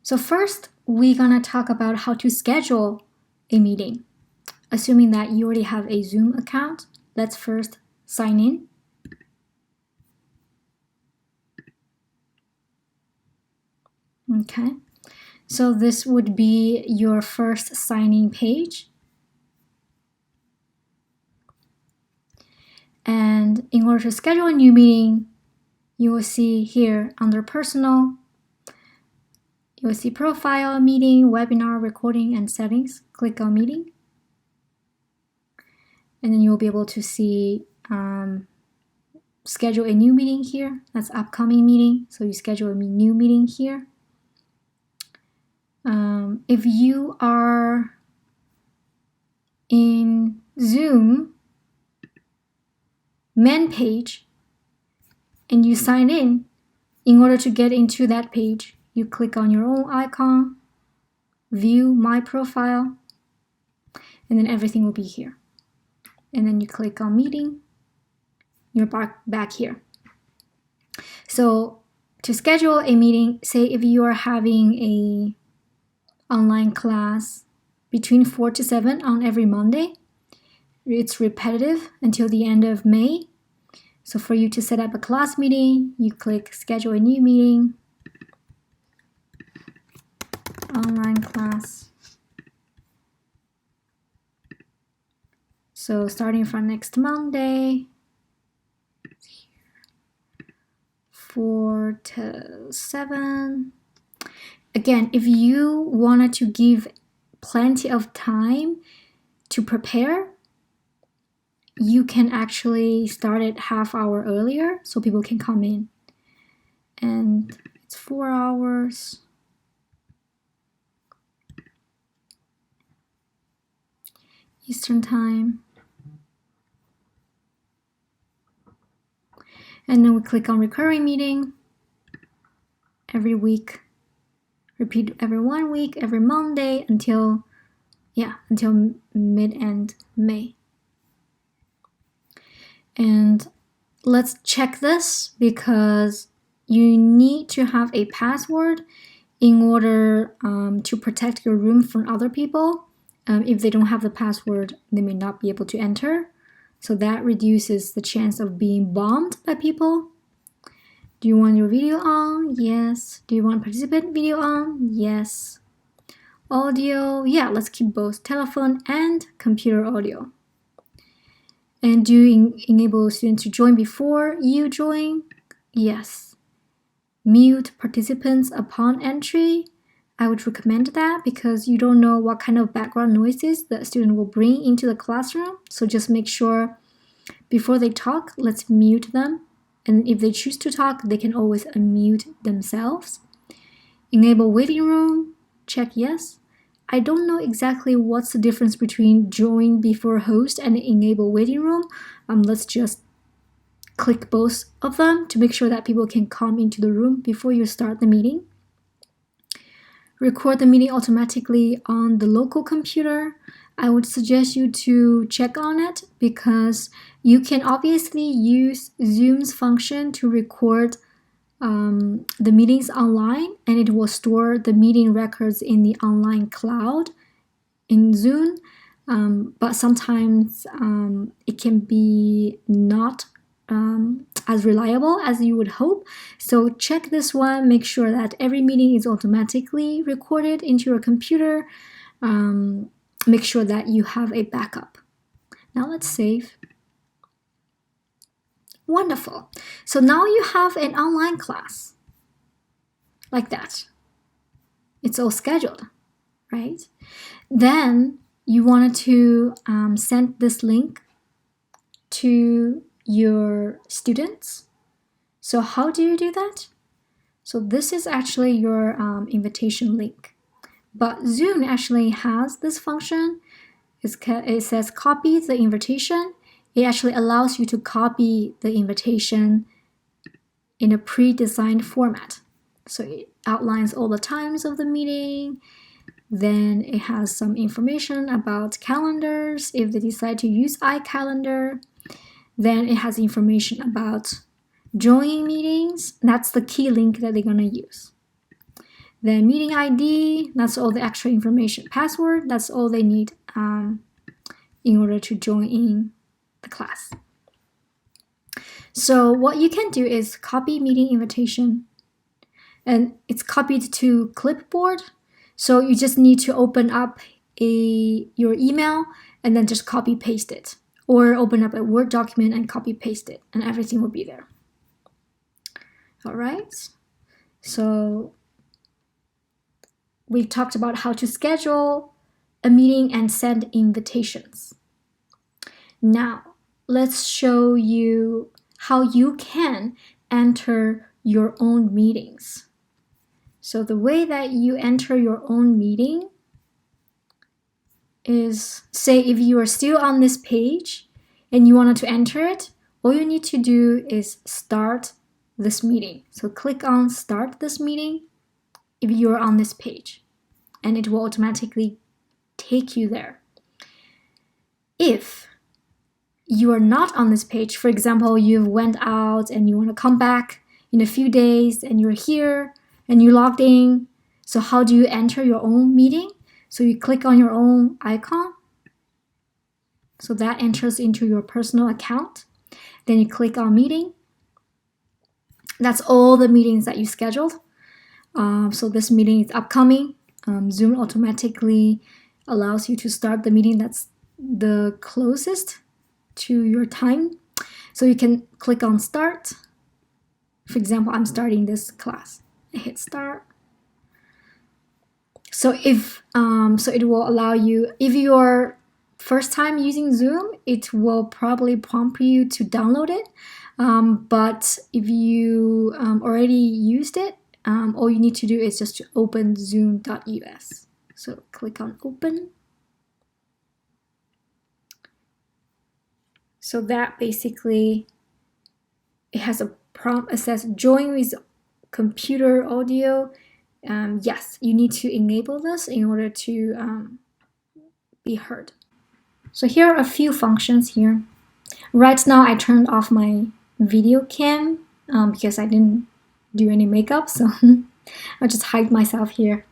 So first, we're gonna talk about how to schedule a meeting. Assuming that you already have a Zoom account, let's first sign in. Okay, so this would be your first sign-in page. And in order to schedule a new meeting, you will see here under personal, you will see profile, meeting, webinar, recording, and settings. Click on meeting. And then you will be able to see schedule a new meeting here. That's upcoming meeting. So you schedule a new meeting here. If you are in Zoom main page and you sign in order to get into that page, you click on your own icon, view my profile, and then everything will be here. And then you click on meeting, you're back here. So to schedule a meeting, say if you are having a online class between 4 to 7 on every Monday, it's repetitive until the end of May. So for you to set up a class meeting, you click schedule a new meeting, online class. So starting from next Monday, 4 to 7. Again, if you wanted to give plenty of time to prepare, you can actually start it half hour earlier so people can come in. And it's 4 hours. Eastern time. And then we click on recurring meeting every week. Repeat every 1 week, every Monday until mid-end May. And let's check this because you need to have a password in order to protect your room from other people. If they don't have the password, they may not be able to enter. So that reduces the chance of being bombed by people. Do you want your video on? Yes. Do you want participant video on? Yes. Audio, yeah, let's keep both telephone and computer audio. And do you enable students to join before you join? Yes. Mute participants upon entry. I would recommend that because you don't know what kind of background noises the student will bring into the classroom. So just make sure before they talk, let's mute them. And if they choose to talk, they can always unmute themselves. Enable waiting room, check yes. I don't know exactly what's the difference between join before host and enable waiting room. Let's just click both of them to make sure that people can come into the room before you start the meeting. Record the meeting automatically on the local computer. I would suggest you to check on it because you can obviously use Zoom's function to record the meetings online, and it will store the meeting records in the online cloud in Zoom. But sometimes it can be not as reliable as you would hope. So check this one, make sure that every meeting is automatically recorded into your computer. Make sure that you have a backup. Now let's save. Wonderful. So now you have an online class like that. It's all scheduled, right? Then you wanted to send this link to your students. So how do you do that? So this is actually your invitation link. But Zoom actually has this function. It says copy the invitation. It actually allows you to copy the invitation in a pre-designed format. So it outlines all the times of the meeting. Then it has some information about calendars if they decide to use iCalendar. Then it has information about joining meetings. That's the key link that they're going to use. Then meeting ID, that's all the extra information. Password, that's all they need in order to join in the class. So what you can do is copy meeting invitation, and it's copied to clipboard. So you just need to open up your email and then just copy paste it, or open up a Word document and copy paste it, and everything will be there. All right. So we've talked about how to schedule a meeting and send invitations. Now, let's show you how you can enter your own meetings. So the way that you enter your own meeting is, say if you are still on this page and you wanted to enter it, all you need to do is start this meeting. So click on start this meeting if you're on this page, and it will automatically take you there. If you are not on this page, for example, you went out and you want to come back in a few days and you're here and you logged in, so how do you enter your own meeting? So you click on your own icon. So that enters into your personal account. Then you click on meeting. That's all the meetings that you scheduled. So this meeting is upcoming. Zoom automatically allows you to start the meeting that's the closest to your time. So you can click on start. For example, I'm starting this class. I hit start. So so it will allow you, if you're first time using Zoom, it will probably prompt you to download it. But if you already used it, all you need to do is just to open zoom.us. So click on open. So that basically, it has a prompt that says join with computer audio. Yes, you need to enable this in order to be heard. So here are a few functions here. Right now I turned off my video cam because I didn't do any makeup, so I'll just hide myself here.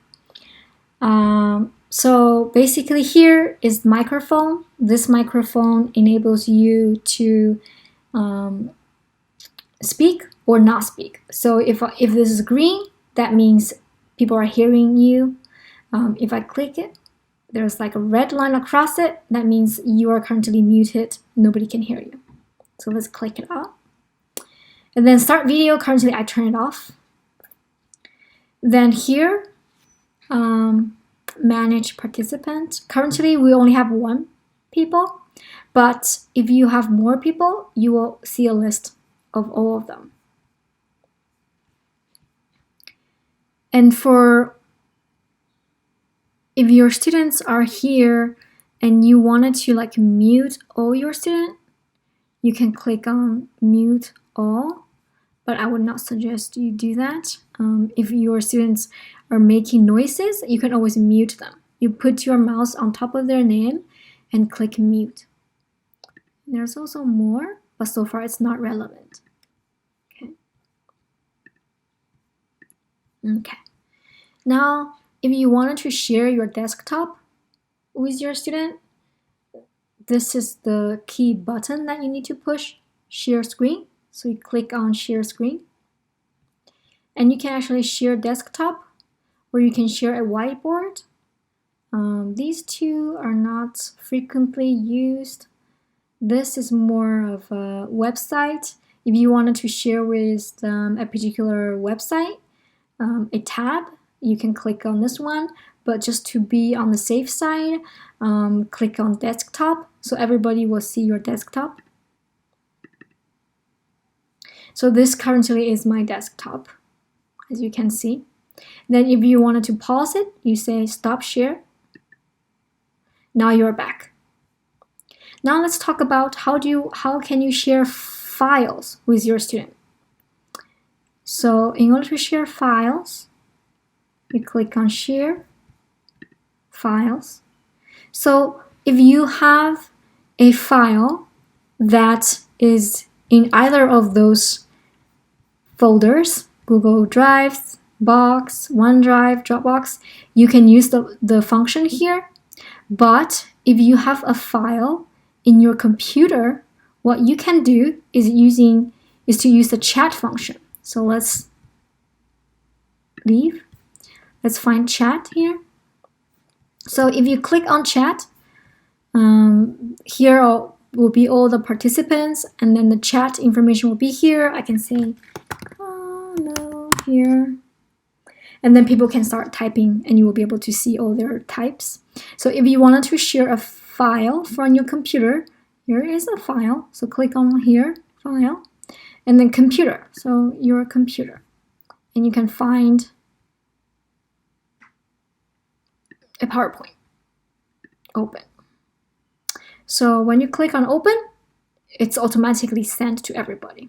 So basically here is microphone. This microphone enables you to speak or not speak. So if this is green, that means people are hearing you. If I click it, there's like a red line across it. That means you are currently muted. Nobody can hear you. So let's click it off. And then start video, currently I turn it off. Then here, manage participant. Currently we only have 1 people, but if you have more people, you will see a list of all of them. And if your students are here and you wanted to like mute all your students, you can click on mute all, but I would not suggest you do that. If your students are making noises, you can always mute them. You put your mouse on top of their name and click mute. There's also more, but so far it's not relevant. Okay. Now, if you wanted to share your desktop with your student, this is the key button that you need to push, share screen. So you click on share screen. And you can actually share desktop, or you can share a whiteboard. These two are not frequently used. This is more of a website. If you wanted to share with a particular website, a tab, you can click on this one, but just to be on the safe side, click on desktop, so everybody will see your desktop. So this currently is my desktop, as you can see. Then if you wanted to pause it, you say stop share. Now you're back. Now let's talk about how can you share files with your student. So in order to share files, you click on share files. So if you have a file that is in either of those folders, Google Drive, Box, OneDrive, Dropbox, you can use the function here. But if you have a file in your computer, what you can do is to use the chat function. So let's leave. Let's find chat here. So if you click on chat, here will be all the participants, and then the chat information will be here. I can say, oh no, here. And then people can start typing and you will be able to see all their types. So if you wanted to share a file from your computer, here is a file. So click on here, file, and then computer. So your computer. And you can find a PowerPoint. Open. So when you click on open, it's automatically sent to everybody.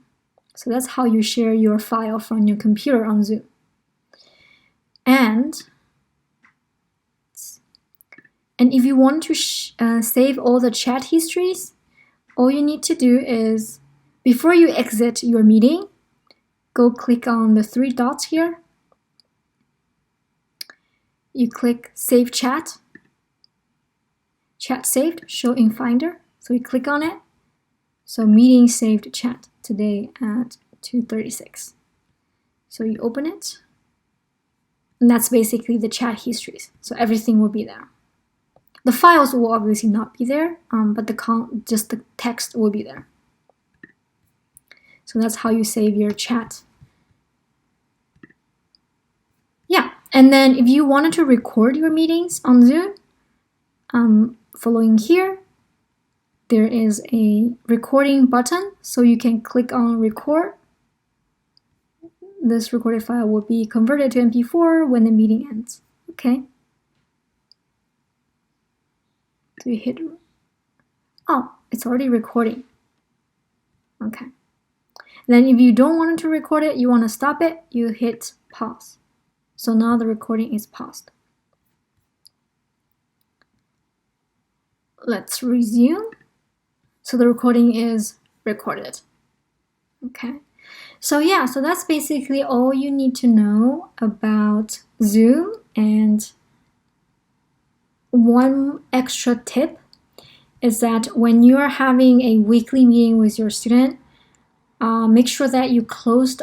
So that's how you share your file from your computer on Zoom. And if you want to save all the chat histories, all you need to do is, before you exit your meeting, go click on the 3 dots here. You click Save Chat. Chat saved, show in Finder. So we click on it. So meeting saved chat today at 2:36. So you open it. And that's basically the chat histories. So everything will be there. The files will obviously not be there, but just the text will be there. So that's how you save your chat. Yeah, and then if you wanted to record your meetings on Zoom, following here, there is a recording button, so you can click on record. This recorded file will be converted to MP4 when the meeting ends. Okay. So you hit, oh, it's already recording. Okay. Then if you don't want to record it, you want to stop it, you hit pause. So now the recording is paused. Let's resume. So the recording is recorded. Okay. So yeah, so that's basically all you need to know about Zoom. And one extra tip is that when you're having a weekly meeting with your student, make sure that you closed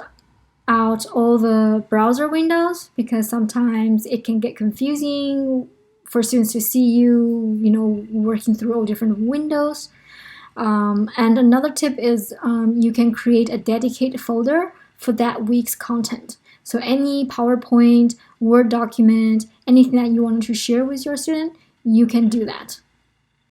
out all the browser windows, because sometimes it can get confusing for students to see you, working through all different windows. And another tip is you can create a dedicated folder for that week's content. So any PowerPoint, Word document, anything that you wanted to share with your student, you can do that.